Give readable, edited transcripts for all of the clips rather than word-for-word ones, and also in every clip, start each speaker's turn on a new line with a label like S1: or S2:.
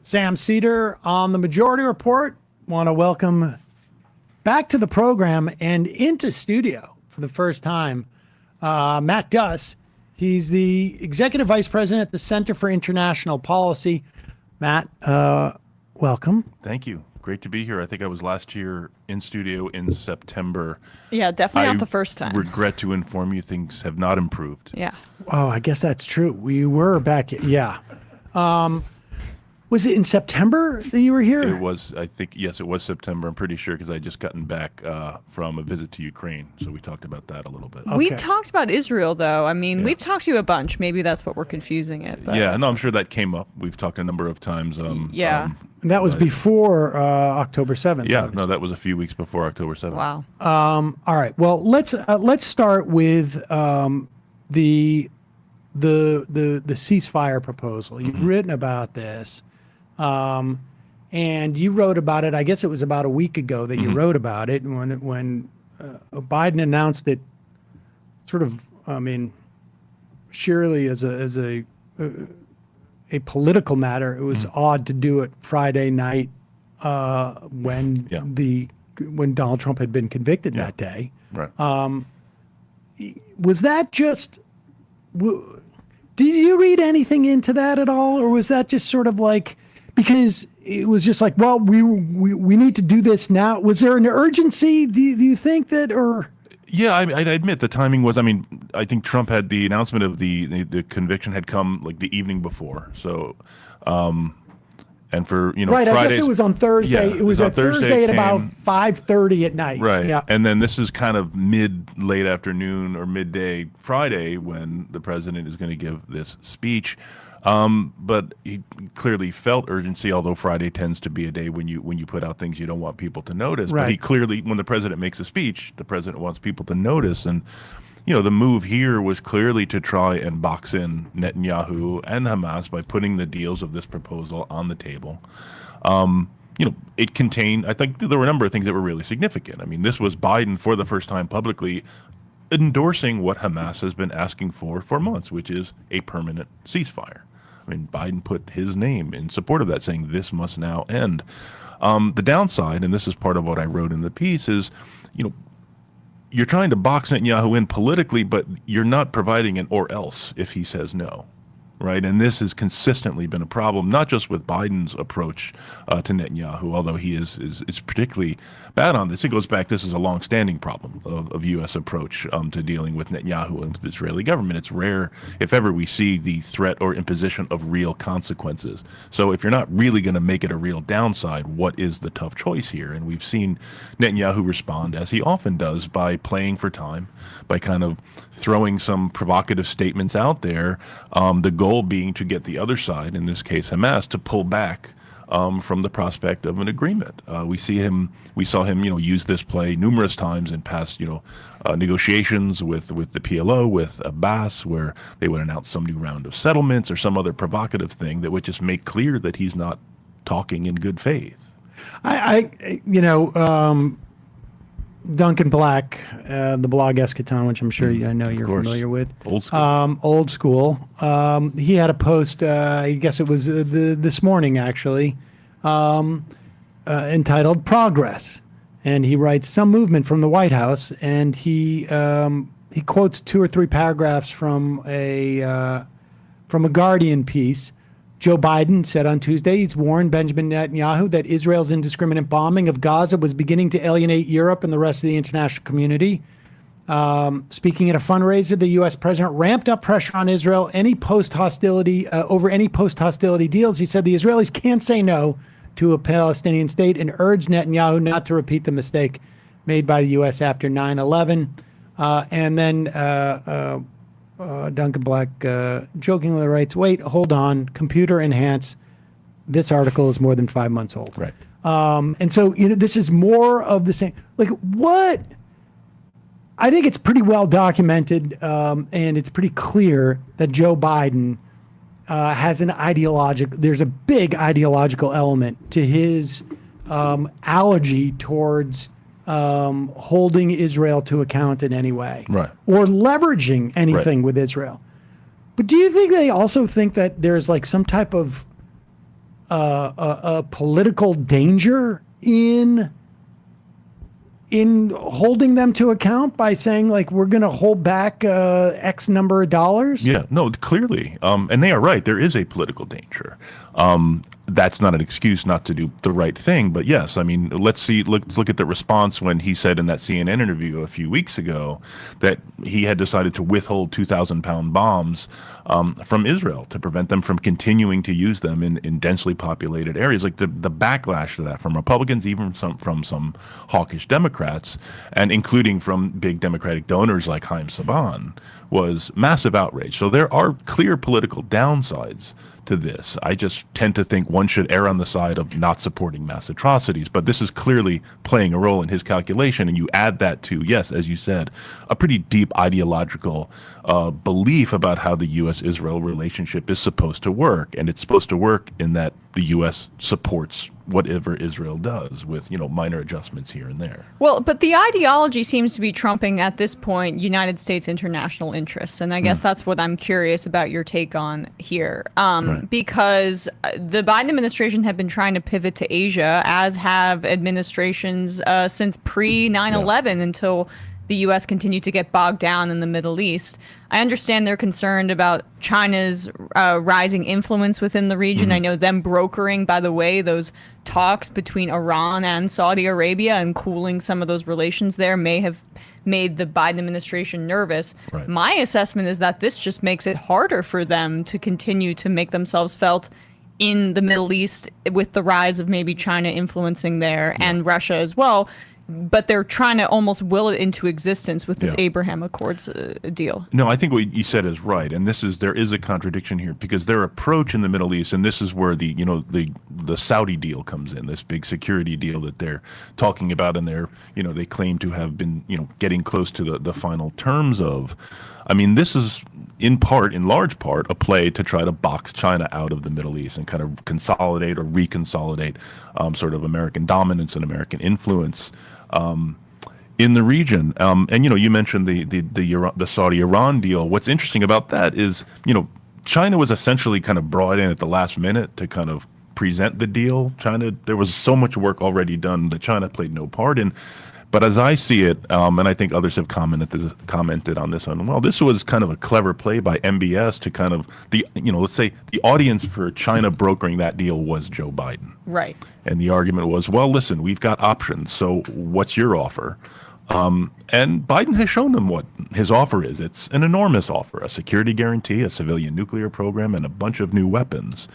S1: Sam Seder on the Majority Report. Want to welcome back to the program and into studio for the first time, Matt Duss. He's the Executive Vice President at the Center for International Policy. Matt, welcome.
S2: Thank you. Great to be here. I think I was last year in studio in September.
S3: Yeah, definitely not the first time.
S2: I regret to inform you things have not improved.
S3: Yeah.
S1: Oh, I guess that's true. We were back. Yeah. Was it in September that you were here?
S2: It was, I think, yes, it was September. I'm pretty sure because I had just gotten back from a visit to Ukraine. So we talked about that a little bit.
S3: Okay. We talked about Israel, though. I mean, we've talked to you a bunch. Maybe that's what we're confusing it. But.
S2: Yeah, no, I'm sure that came up. We've talked a number of times.
S1: And that was before October 7th.
S2: Yeah, obviously. No, that was a few weeks before October 7th.
S3: Wow.
S1: All right. Well, let's start with the ceasefire proposal. You've written about this. And you wrote about it, I guess it was about a week ago that you wrote about it when Biden announced it sort of, I mean, surely as a political matter, it was odd to do it Friday night when Donald Trump had been convicted that day.
S2: Right.
S1: Was that just, did you read anything into that at all? Or was that just sort of like, because it was just like, well, we need to do this now. Was there an urgency? Do you think that, or?
S2: Yeah, I admit the timing was. I mean, I think Trump had the announcement of the conviction had come like the evening before. So, and for
S1: right,
S2: Fridays,
S1: I guess it was on Thursday.
S2: Yeah,
S1: it was a Thursday at about 5:30 at night.
S2: Right.
S1: Yeah.
S2: And then this is kind of late afternoon or midday Friday when the president is going to give this speech. But he clearly felt urgency, although Friday tends to be a day when you put out things you don't want people to notice.
S1: Right.
S2: But he clearly, when the president makes a speech, the president wants people to notice. And, the move here was clearly to try and box in Netanyahu and Hamas by putting the deals of this proposal on the table. It contained, I think there were a number of things that were really significant. I mean, this was Biden for the first time publicly endorsing what Hamas has been asking for months, which is a permanent ceasefire. I mean, Biden put his name in support of that, saying this must now end. The downside, and this is part of what I wrote in the piece, is, you're trying to box Netanyahu in politically, but you're not providing an or else if he says no. Right. And this has consistently been a problem, not just with Biden's approach to Netanyahu, although he is particularly bad on this. It goes back. This is a longstanding problem of U.S. approach to dealing with Netanyahu and the Israeli government. It's rare, if ever, we see the threat or imposition of real consequences. So if you're not really going to make it a real downside, what is the tough choice here? And we've seen Netanyahu respond, as he often does, by playing for time, by kind of throwing some provocative statements out there. The goal being to get the other side, in this case Hamas, to pull back from the prospect of an agreement. We saw him, use this play numerous times in past, negotiations with the PLO, with Abbas, where they would announce some new round of settlements or some other provocative thing that would just make clear that he's not talking in good faith.
S1: Duncan Black, the blog Eschaton, which I'm sure I know you're familiar with.
S2: Old school.
S1: Old school. He had a post, I guess it was this morning actually, entitled Progress. And he writes some movement from the White House, and he quotes 2 or 3 paragraphs from a Guardian piece. Joe Biden said on Tuesday he's warned Benjamin Netanyahu that Israel's indiscriminate bombing of Gaza was beginning to alienate Europe and the rest of the international community. Speaking at a fundraiser, the U.S. president ramped up pressure on Israel over any post-hostility deals. He said the Israelis can't say no to a Palestinian state and urged Netanyahu not to repeat the mistake made by the U.S. after 9/11. And then Duncan Black jokingly writes, wait, hold on, computer enhance. This article is more than 5 months old.
S2: Right.
S1: And so, this is more of the same. Like, what? I think it's pretty well documented, and it's pretty clear that Joe Biden has there's a big ideological element to his allergy towards holding Israel to account in any way,
S2: right,
S1: or leveraging anything with Israel. But do you think they also think that there's like some type of a political danger in holding them to account by saying, like, we're going to hold back X number of dollars?
S2: Yeah, no, clearly. And they are right. There is a political danger. That's not an excuse not to do the right thing. But yes, I mean, let's look at the response when he said in that CNN interview a few weeks ago that he had decided to withhold 2,000-pound bombs from Israel to prevent them from continuing to use them in densely populated areas. Like the backlash to that from Republicans, even from some hawkish Democrats, and including from big Democratic donors like Haim Saban, was massive outrage. So there are clear political downsides to this. I just tend to think one should err on the side of not supporting mass atrocities, but this is clearly playing a role in his calculation, and you add that to, yes, as you said, a pretty deep ideological belief about how the U.S.-Israel relationship is supposed to work, and it's supposed to work in that the U.S. supports whatever Israel does with, minor adjustments here and there.
S3: Well, but the ideology seems to be trumping at this point United States international interests, and I guess that's what I'm curious about your take on here,
S2: Right.
S3: because the Biden administration had been trying to pivot to Asia, as have administrations since pre-9/11 until the U.S. continued to get bogged down in the Middle East. I understand they're concerned about China's rising influence within the region. I know them brokering, by the way, those talks between Iran and Saudi Arabia and cooling some of those relations there may have made the Biden administration nervous.
S2: Right.
S3: My assessment is that this just makes it harder for them to continue to make themselves felt in the Middle East with the rise of maybe China influencing there and Russia as well. But they're trying to almost will it into existence with this Abraham Accords deal.
S2: No, I think what you said is right, and there is a contradiction here because their approach in the Middle East, and this is where the Saudi deal comes in, this big security deal that they're talking about, and they claim to have been getting close to the final terms of. I mean, this is in large part, a play to try to box China out of the Middle East and kind of consolidate or reconsolidate sort of American dominance and American influence in the region. And you mentioned the Saudi-Iran deal. What's interesting about that is, China was essentially kind of brought in at the last minute to kind of present the deal. There was so much work already done that China played no part in. But as I see it, and I think others have commented on this one, well, this was kind of a clever play by MBS to kind of let's say the audience for China brokering that deal was Joe Biden.
S3: Right.
S2: And the argument was, well, listen, we've got options. So what's your offer? And Biden has shown them what his offer is. It's an enormous offer, a security guarantee, a civilian nuclear program, and a bunch of new weapons.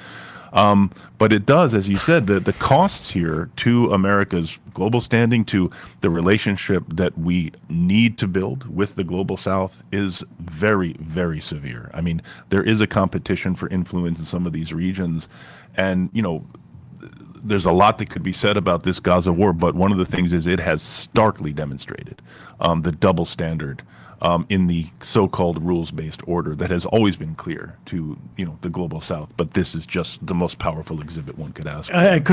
S2: But it does, as you said, the costs here to America's global standing, to the relationship that we need to build with the global South is very, very severe. I mean, there is a competition for influence in some of these regions. And, there's a lot that could be said about this Gaza war, but one of the things is it has starkly demonstrated the double standard in the so-called rules-based order that has always been clear to the global South, but this is just the most powerful exhibit one could ask for.
S1: It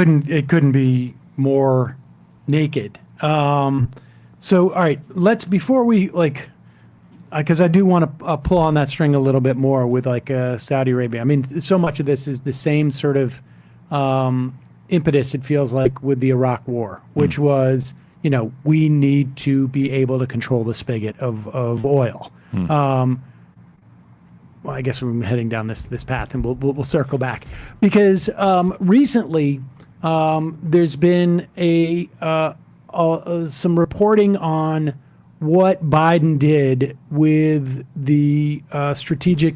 S1: couldn't be more naked. So all right, before we because I do want to pull on that string a little bit more with Saudi Arabia. I mean, so much of this is the same sort of impetus, it feels like, with the Iraq War, which was, we need to be able to control the spigot of oil. Well, I guess we're heading down this path, and we'll circle back because recently there's been some reporting on what Biden did with the strategic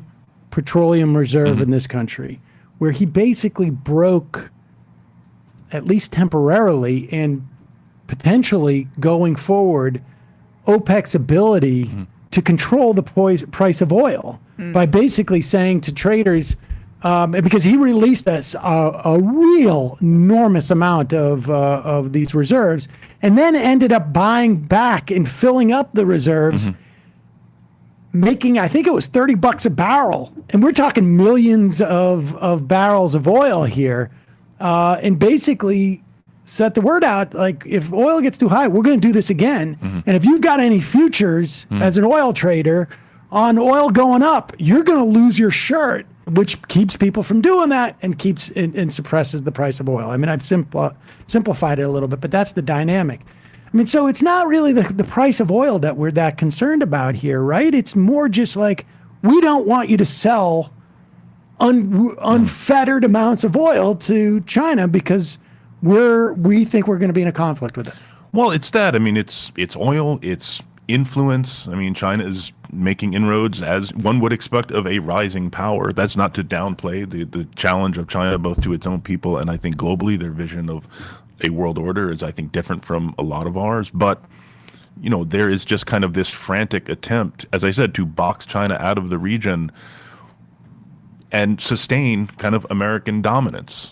S1: petroleum reserve in this country, where he basically broke, at least temporarily and potentially going forward, OPEC's ability to control the price of oil by basically saying to traders, because he released us a real enormous amount of these reserves, and then ended up buying back and filling up the reserves, making, I think it was $30 a barrel, and we're talking millions of barrels of oil here, and basically set the word out, like, if oil gets too high, we're going to do this again. And if you've got any futures as an oil trader on oil going up, you're going to lose your shirt which keeps people from doing that and keeps and suppresses the price of oil. I mean, I've simplified it a little bit, but that's the dynamic. I mean, so it's not really the price of oil that we're that concerned about here, right? It's more just like, we don't want you to sell unfettered amounts of oil to China because we think we're going to be in a conflict with it.
S2: Well, it's that. I mean, it's oil, it's influence. I mean, China is making inroads, as one would expect of a rising power. That's not to downplay the challenge of China, both to its own people and I think globally. Their vision of a world order is, I think, different from a lot of ours. But, you know, there is just kind of this frantic attempt, as I said, to box China out of the region and sustain kind of American dominance.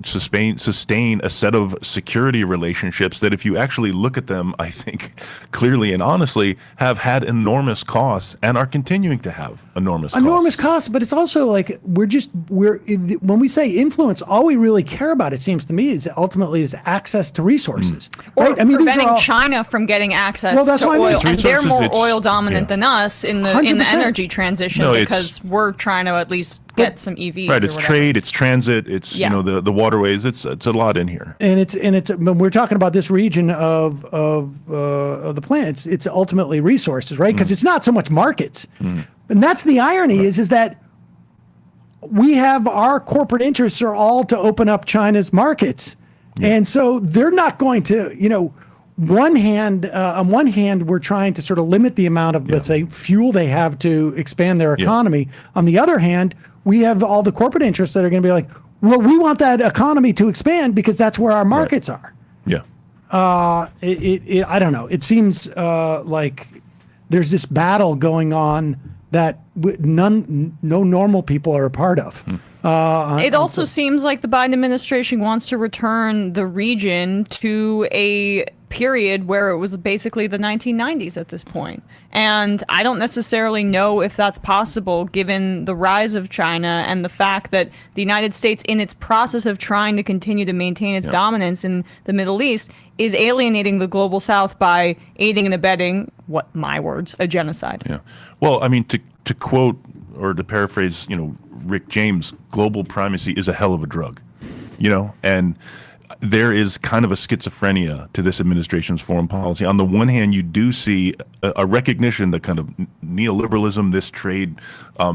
S2: Sustain a set of security relationships that, if you actually look at them, I think clearly and honestly, have had enormous costs and are continuing to have enormous costs.
S1: But it's also like when we say influence, all we really care about, it seems to me, is ultimately is access to resources.
S3: Or
S1: right? I mean,
S3: preventing China from getting access to oil, and they're more oil dominant than us in the
S1: 100%.
S3: energy transition, because we're trying to at least get some EVs.
S2: Right, it's trade, it's transit, it's you know the waterways. It's a lot in here.
S1: And it's when we're talking about this region of the planet, it's ultimately resources, right? Because it's not so much markets, and that's the irony is that we have our corporate interests are all to open up China's markets, and so they're not going to, you know. On one hand, we're trying to sort of limit the amount of, let's say, fuel they have to expand their economy. On the other hand, we have all the corporate interests that are going to be like, well, we want that economy to expand because that's where our markets are.
S2: Yeah.
S1: I don't know. It seems like there's this battle going on that no normal people are a part of.
S3: It also seems like the Biden administration wants to return the region to a period where it was basically the 1990s at this point. And I don't necessarily know if that's possible given the rise of China and the fact that the United States, in its process of trying to continue to maintain its dominance in the Middle East, is alienating the global South by aiding and abetting, my words, a genocide.
S2: Yeah. Well, I mean, to quote or to paraphrase, you know, Rick James, global primacy is a hell of a drug, you know, and there is kind of a schizophrenia to this administration's foreign policy. On the one hand, you do see a recognition that kind of neoliberalism, this trade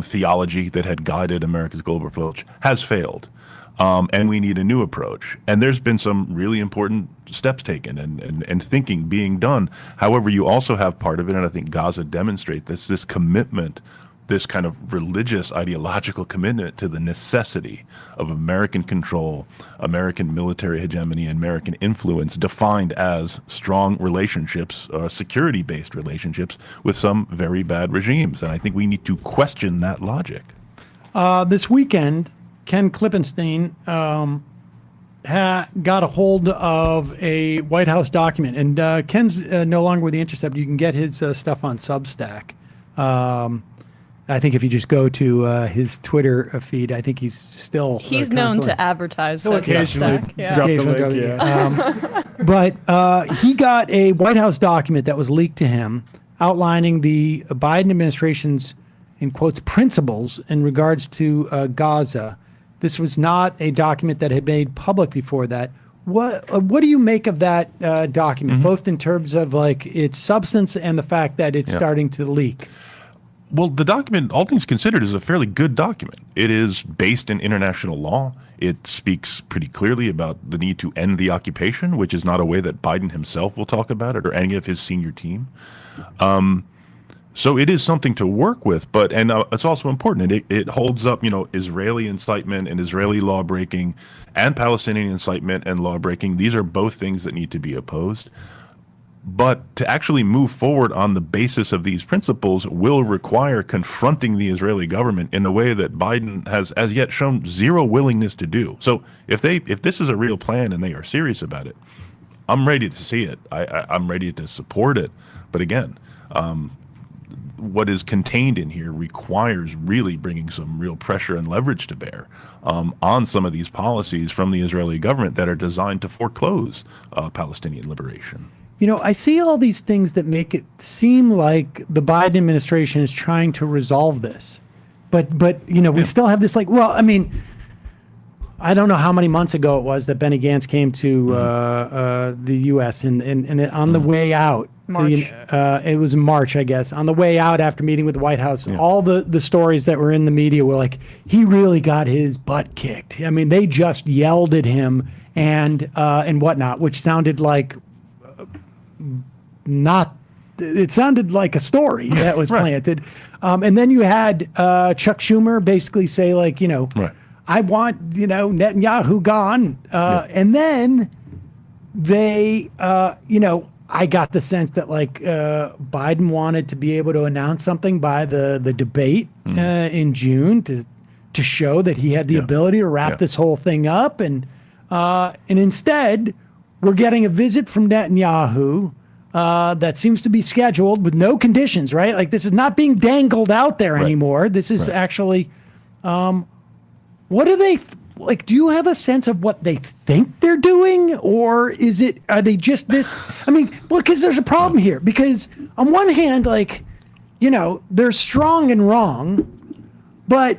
S2: theology that had guided America's global approach, has failed. And we need a new approach. And there's been some really important steps taken and thinking being done. However, you also have part of it, and I think Gaza demonstrates this commitment, this kind of religious ideological commitment to the necessity of American control, American military hegemony, and American influence defined as strong relationships, security-based relationships with some very bad regimes. And I think we need to question that logic.
S1: This weekend, Ken Klippenstein got a hold of a White House document. And Ken's no longer with The Intercept. You can get his stuff on Substack. I think if you just go to his Twitter feed, I think he's still
S3: he's known to advertise.
S1: Occasionally
S3: drop
S1: the link. But he got a White House document that was leaked to him outlining the Biden administration's, in quotes, principles in regards to Gaza. This was not a document that had made public before that. What do you make of that document, both in terms of like its substance and the fact that it's starting to leak?
S2: Well, the document, all things considered, is a fairly good document. It is based in international law. It speaks pretty clearly about the need to end the occupation, which is not a way that Biden himself will talk about it or any of his senior team. So it is something to work with, and it's also important. It holds up, you know, Israeli incitement and Israeli law breaking and Palestinian incitement and law breaking. These are both things that need to be opposed. But to actually move forward on the basis of these principles will require confronting the Israeli government in a way that Biden has as yet shown zero willingness to do. So if this is a real plan and they are serious about it, I'm ready to see it. I'm ready to support it. But again, what is contained in here requires really bringing some real pressure and leverage to bear on some of these policies from the Israeli government that are designed to foreclose Palestinian liberation.
S1: You know, I see all these things that make it seem like the Biden administration is trying to resolve this. But we still have this well, I mean, I don't know how many months ago it was that Benny Gantz came to the U.S. and on the way out,
S3: March.
S1: It was in March, I guess. On the way out after meeting with the White House, all the stories that were in the media were like, he really got his butt kicked. I mean, they just yelled at him and whatnot, which sounded like it sounded like a story that was planted. And then you had Chuck Schumer basically say
S2: Right.
S1: I want, Netanyahu gone. And then they, I got the sense that Biden wanted to be able to announce something by the debate in June to show that he had the ability to wrap this whole thing up. And instead, we're getting a visit from Netanyahu that seems to be scheduled with no conditions, right? Like, this is not being dangled out there anymore. This is actually, what do they, do you have a sense of what they think they're doing? Or are they just this? I mean, because there's a problem here. Because on one hand, they're strong and wrong, but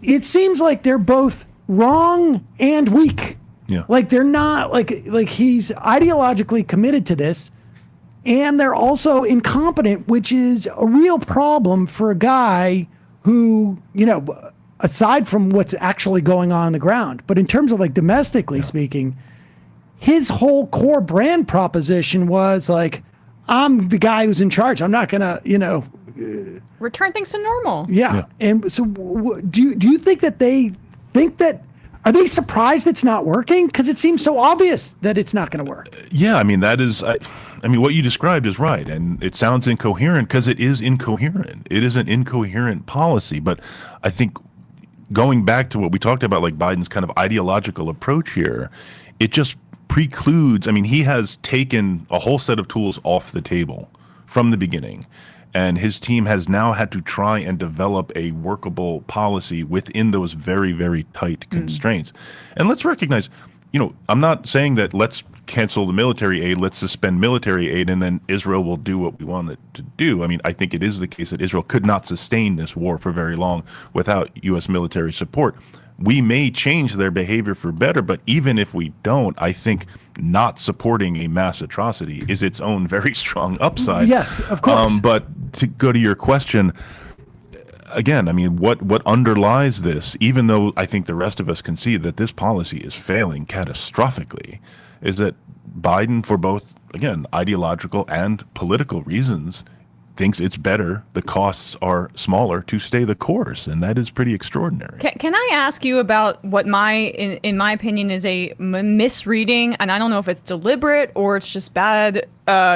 S1: it seems like they're both wrong and weak.
S2: Yeah.
S1: They're not, he's ideologically committed to this, and they're also incompetent, which is a real problem for a guy who, aside from what's actually going on the ground. But in terms of domestically speaking, his whole core brand proposition was I'm the guy who's in charge. I'm not going to,
S3: return things to normal.
S1: Yeah. And so do you think that they think that, are they surprised it's not working? Because it seems so obvious that it's not going to work.
S2: Yeah, I mean, that is, what you described is right. And it sounds incoherent because it is incoherent. It is an incoherent policy. But I think going back to what we talked about, Biden's kind of ideological approach here, it just precludes, he has taken a whole set of tools off the table from the beginning. And his team has now had to try and develop a workable policy within those very, very tight constraints. And let's recognize, I'm not saying that let's cancel the military aid, let's suspend military aid, and then Israel will do what we want it to do. I think it is the case that Israel could not sustain this war for very long without U.S. military support. We may change their behavior for better, but even if we don't, I think not supporting a mass atrocity is its own very strong upside.
S1: Yes, of course.
S2: But to go to your question, again, what underlies this, even though I think the rest of us can see that this policy is failing catastrophically, is that Biden, for both, again, ideological and political reasons, thinks it's better, the costs are smaller to stay the course, and that is pretty extraordinary.
S3: Can I ask you about what in my opinion is a misreading, and I don't know if it's deliberate or it's just bad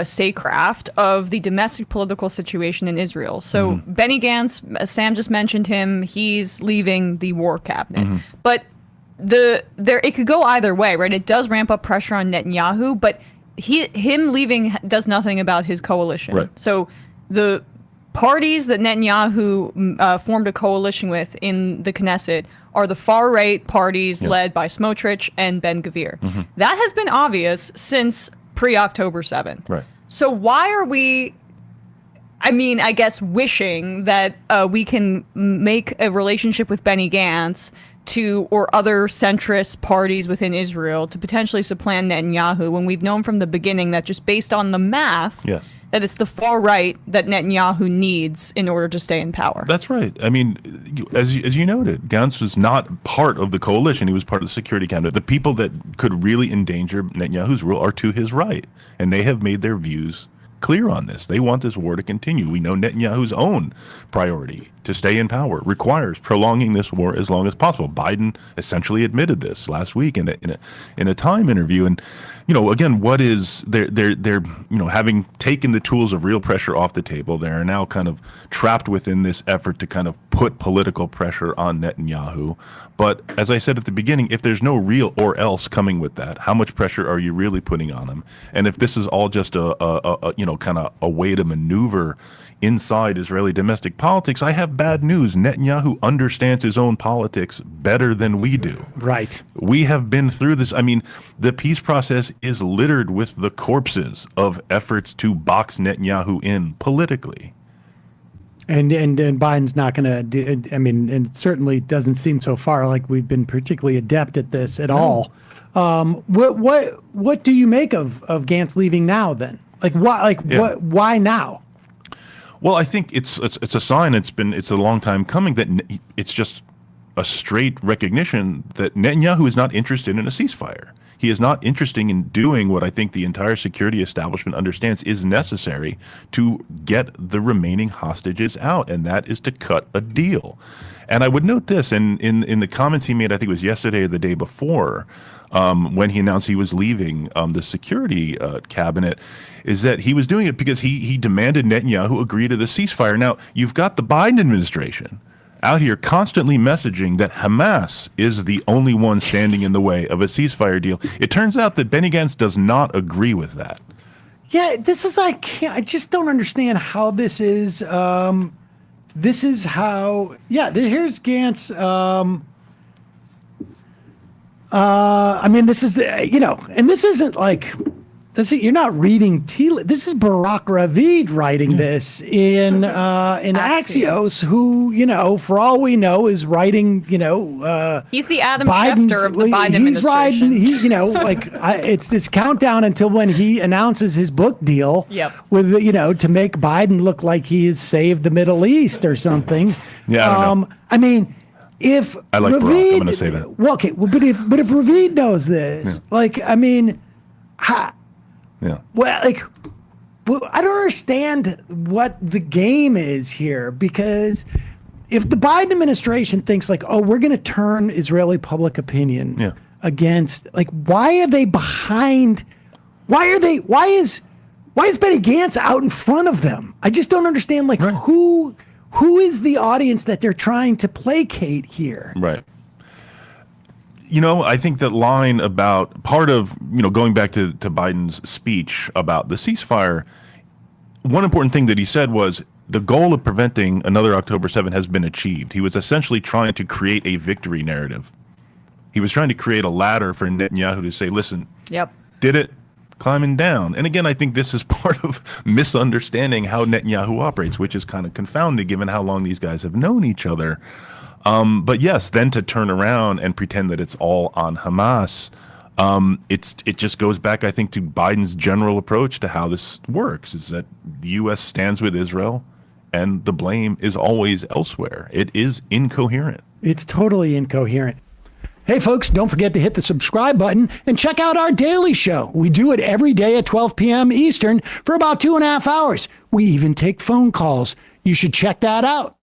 S3: statecraft of the domestic political situation in Israel. So Benny Gantz, Sam just mentioned him, he's leaving the war cabinet, but it could go either way, right? It does ramp up pressure on Netanyahu, but him leaving does nothing about his coalition.
S2: Right.
S3: So the parties that Netanyahu formed a coalition with in the Knesset are the far-right parties led by Smotrich and Ben Gvir. That has been obvious since pre-October 7th.
S2: Right.
S3: So why are we, I guess, wishing that we can make a relationship with Benny Gantz or other centrist parties within Israel to potentially supplant Netanyahu when we've known from the beginning that just based on the math, that it's the far right that Netanyahu needs in order to stay in power.
S2: That's right. As you noted, Gantz was not part of the coalition. He was part of the Security Cabinet. The people that could really endanger Netanyahu's rule are to his right, and they have made their views clear on this. They want this war to continue. We know Netanyahu's own priority to stay in power requires prolonging this war as long as possible. Biden essentially admitted this last week in a Time interview. And again, what is they're having taken the tools of real pressure off the table, they are now kind of trapped within this effort to kind of put political pressure on Netanyahu. But as I said at the beginning, if there's no real or else coming with that, how much pressure are you really putting on him? And if this is all just a way to maneuver inside Israeli domestic politics, I have bad news. Netanyahu understands his own politics better than we do.
S1: Right.
S2: We have been through this. The peace process is littered with the corpses of efforts to box Netanyahu in politically.
S1: And Biden's not going to do. I mean, and it certainly doesn't seem so far like we've been particularly adept at this at all. What do you make of Gantz leaving now? Then, like, why? Like, what? Why now?
S2: Well, I think it's a sign. It's a long time coming that it's just a straight recognition that Netanyahu is not interested in a ceasefire. He is not interested in doing what I think the entire security establishment understands is necessary to get the remaining hostages out, and that is to cut a deal. And I would note this, and in the comments he made, I think it was yesterday or the day before, when he announced he was leaving the security cabinet, is that he was doing it because he demanded Netanyahu agree to the ceasefire. Now, you've got the Biden administration out here constantly messaging that Hamas is the only one standing in the way of a ceasefire deal. It turns out that Benny Gantz does not agree with that.
S1: Yeah, this is I just don't understand how this is. This is how. Yeah, here's Gantz. I mean, this is and this isn't like. You're not reading this is Barak Ravid writing this in Axios, who, for all we know, is writing,
S3: he's the Adam Schefter of the Biden administration.
S1: It's this countdown until when he announces his book deal with, to make Biden look like he has saved the Middle East or something.
S2: Yeah, I don't know.
S1: I mean, if
S2: I like
S1: Ravid,
S2: Barak, I'm going to say that.
S1: Well, okay, but if Ravid knows this,
S2: Yeah.
S1: Well, I don't understand what the game is here, because if the Biden administration thinks we're going to turn Israeli public opinion against, why are they behind? Why is Benny Gantz out in front of them? I just don't understand, who is the audience that they're trying to placate here?
S2: Right. I think that line about part of, going back to Biden's speech about the ceasefire, one important thing that he said was the goal of preventing another October 7 has been achieved. He was essentially trying to create a victory narrative. He was trying to create a ladder for Netanyahu to say, listen, did it, climbing down. And again, I think this is part of misunderstanding how Netanyahu operates, which is kind of confounded given how long these guys have known each other. But yes, then to turn around and pretend that it's all on Hamas, it just goes back, I think, to Biden's general approach to how this works, is that the U.S. stands with Israel and the blame is always elsewhere. It is incoherent.
S1: It's totally incoherent. Hey, folks, don't forget to hit the subscribe button and check out our daily show. We do it every day at 12 p.m. Eastern for about 2.5 hours. We even take phone calls. You should check that out.